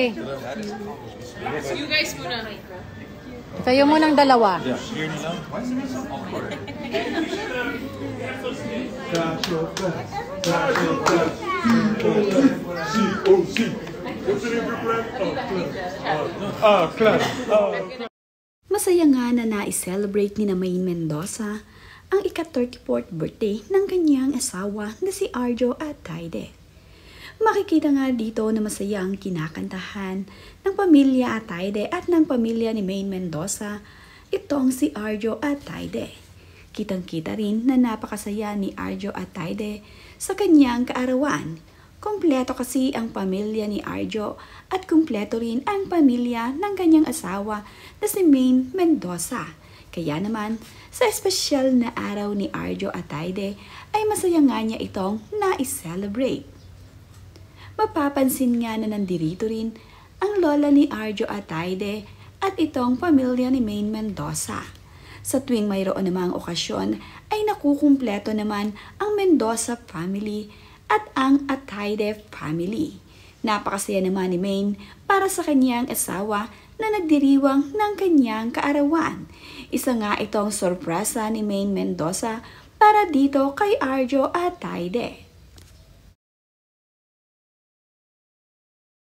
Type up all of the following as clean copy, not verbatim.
Sige. You guys muna. Kayo munang dalawa. Masaya nga na na-celebrate ni na Maine Mendoza ang ika-34th birthday ng kanyang asawa na si Arjo Ataide. Makikita nga dito na masaya ang kinakantahan ng pamilya Ataide at ng pamilya ni Maine Mendoza, itong si Arjo Ataide. Kitang-kita rin na napakasaya ni Arjo Ataide sa kanyang kaarawan. Kompleto kasi ang pamilya ni Arjo at kompleto rin ang pamilya ng kanyang asawa na si Maine Mendoza. Kaya naman, sa espesyal na araw ni Arjo Ataide ay masaya nga niya itong na-celebrate. Mapapansin nga na nandirito rin ang lola ni Arjo Ataide at itong pamilya ni Maine Mendoza. Sa tuwing mayroon namang okasyon ay nakukumpleto naman ang Mendoza family at ang Ataide family. Napakasaya naman ni Maine para sa kanyang asawa na nagdiriwang ng kanyang kaarawan. Isa nga itong sorpresa ni Maine Mendoza para dito kay Arjo Ataide.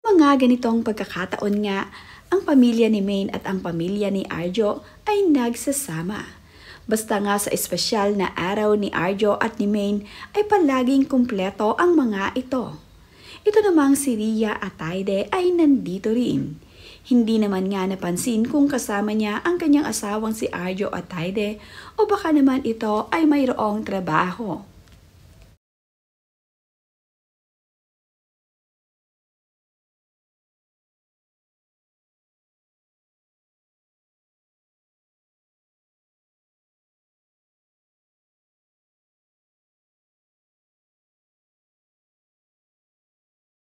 Mga ganitong pagkakataon nga, ang pamilya ni Maine at ang pamilya ni Arjo ay nagsasama. Basta nga sa espesyal na araw ni Arjo at ni Maine ay palaging kumpleto ang mga ito. Ito namang si Ria Ataide ay nandito rin. Hindi naman nga napansin kung kasama niya ang kanyang asawang si Arjo Ataide o baka naman ito ay mayroong trabaho.